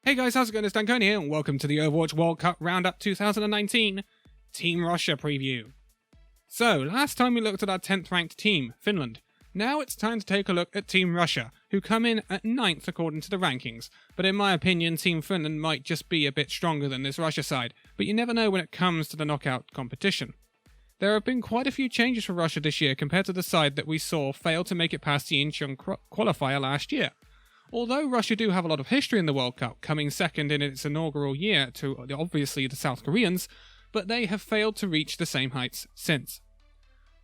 Hey guys, how's it going? It's Danconia here, and welcome to the Overwatch World Cup Roundup 2019 Team Russia preview. So, last time we looked at our 10th ranked team, Finland. Now it's time to take a look at Team Russia, who come in at 9th according to the rankings, but in my opinion Team Finland might just be a bit stronger than this Russia side, but you never know when it comes to the knockout competition. There have been quite a few changes for Russia this year compared to the side that we saw fail to make it past the Incheon qualifier last year. Although Russia do have a lot of history in the World Cup, coming second in its inaugural year to obviously the South Koreans, but they have failed to reach the same heights since.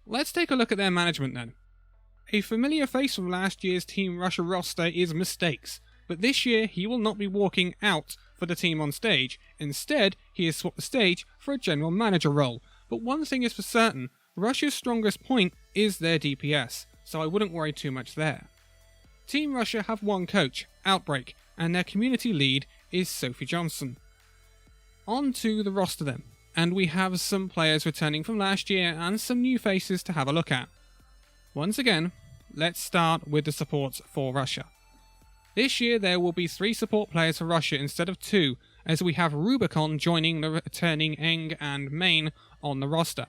Let's take a look at their management then. A familiar face from last year's Team Russia roster is Mistakes, but this year he will not be walking out for the team on stage. Instead, he has swapped the stage for a general manager role. But one thing is for certain, Russia's strongest point is their DPS, so I wouldn't worry too much there. Team Russia have one coach, Outbreak, and their community lead is Sophie Johnson. On to the roster then, and we have some players returning from last year and some new faces to have a look at. Once again, let's start with the supports for Russia. This year there will be 3 support players for Russia instead of 2, as we have Rubicon joining the returning Eng and Main on the roster.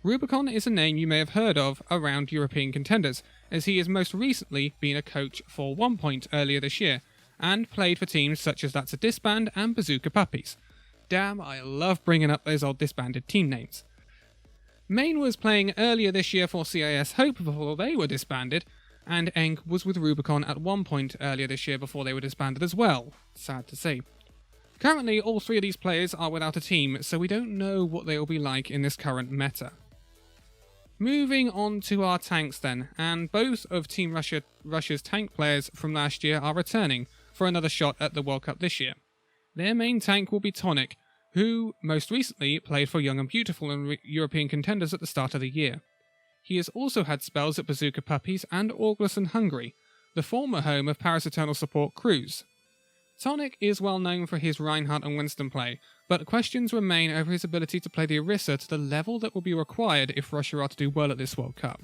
Rubicon is a name you may have heard of around European contenders, as he has most recently been a coach for 1Point earlier this year, and played for teams such as That's a Disband and Bazooka Puppies. Damn, I love bringing up those old disbanded team names. Main was playing earlier this year for CIS Hope before they were disbanded, and Eng was with Rubicon at 1Point earlier this year before they were disbanded as well. Sad to say. Currently, all 3 of these players are without a team, so we don't know what they will be like in this current meta. Moving on to our tanks then, and both of Team Russia's tank players from last year are returning for another shot at the World Cup this year. Their main tank will be Tonic, who most recently played for Young and Beautiful in European contenders at the start of the year. He has also had spells at Bazooka Puppies and August in Hungary, the former home of Paris Eternal support Cruz. Tonic is well known for his Reinhardt and Winston play, but questions remain over his ability to play the Orisa to the level that will be required if Russia are to do well at this World Cup.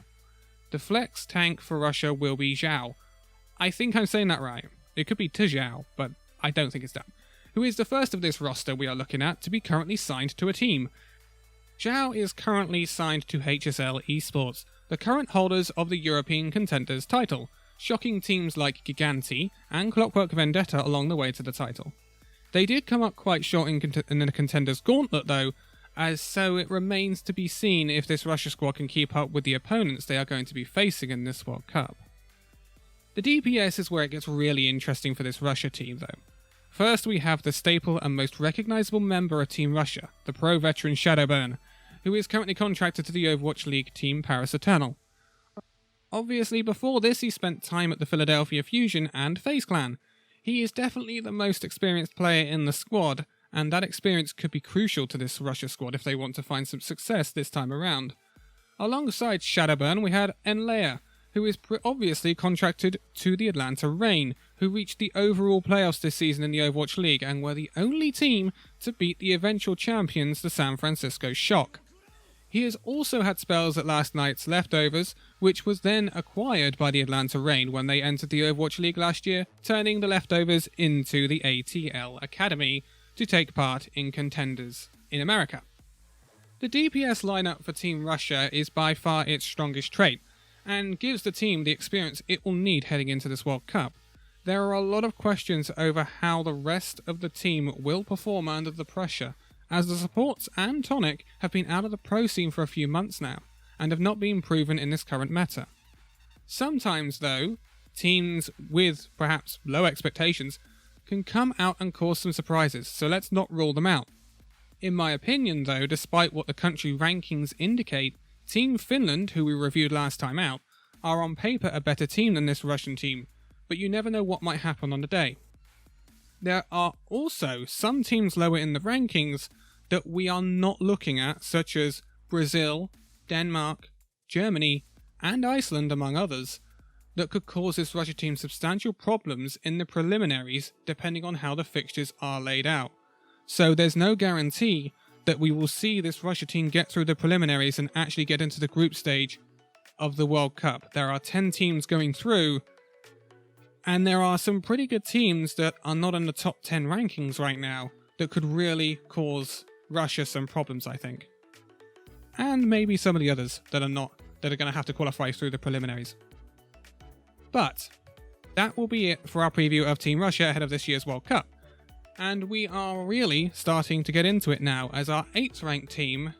The flex tank for Russia will be Zhao. I think I'm saying that right. It could be Zhao, but I don't think it's that. Who is the first of this roster we are looking at to be currently signed to a team. Zhao is currently signed to HSL Esports, the current holders of the European Contenders title, shocking teams like Giganti and Clockwork Vendetta along the way to the title. They did come up quite short in the Contenders Gauntlet though, so it remains to be seen if this Russia squad can keep up with the opponents they are going to be facing in this World Cup. The DPS is where it gets really interesting for this Russia team though. First we have the staple and most recognisable member of Team Russia, the pro veteran Shadowburn, who is currently contracted to the Overwatch League team Paris Eternal. Obviously before this he spent time at the Philadelphia Fusion and FaZe Clan. He is definitely the most experienced player in the squad, and that experience could be crucial to this Russia squad if they want to find some success this time around. Alongside Shadowburn we had Enlea, who is obviously contracted to the Atlanta Reign, who reached the overall playoffs this season in the Overwatch League and were the only team to beat the eventual champions, the San Francisco Shock. He has also had spells at last night's Leftovers, which was then acquired by the Atlanta Reign when they entered the Overwatch League last year, turning the Leftovers into the ATL Academy to take part in contenders in America. The DPS lineup for Team Russia is by far its strongest trait, and gives the team the experience it will need heading into this World Cup. There are a lot of questions over how the rest of the team will perform under the pressure, as the supports and Tonic have been out of the pro scene for a few months now, and have not been proven in this current meta. Sometimes, though, teams with perhaps low expectations can come out and cause some surprises, so let's not rule them out. In my opinion, though, despite what the country rankings indicate, Team Finland, who we reviewed last time out, are on paper a better team than this Russian team, but you never know what might happen on the day. There are also some teams lower in the rankings that we are not looking at, such as Brazil, Denmark, Germany, and Iceland, among others, that could cause this Russia team substantial problems in the preliminaries depending on how the fixtures are laid out. So there's no guarantee that we will see this Russia team get through the preliminaries and actually get into the group stage of the World Cup. There are 10 teams going through, And there are some pretty good teams that are not in the top 10 rankings right now that could really cause Russia some problems, I think. And maybe some of the others that are going to have to qualify through the preliminaries. But that will be it for our preview of Team Russia ahead of this year's World Cup. And we are really starting to get into it now as our 8th ranked team,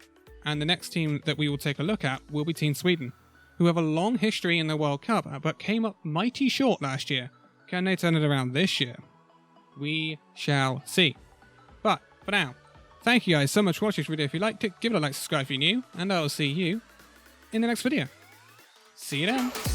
and the next team that we will take a look at will be Team Sweden, who have a long history in the World Cup but came up mighty short last year. Can they turn it around this year? We shall see. But for now, thank you guys so much for watching this video. If you liked it, give it a like, subscribe if you're new, and I will see you in the next video. See you then.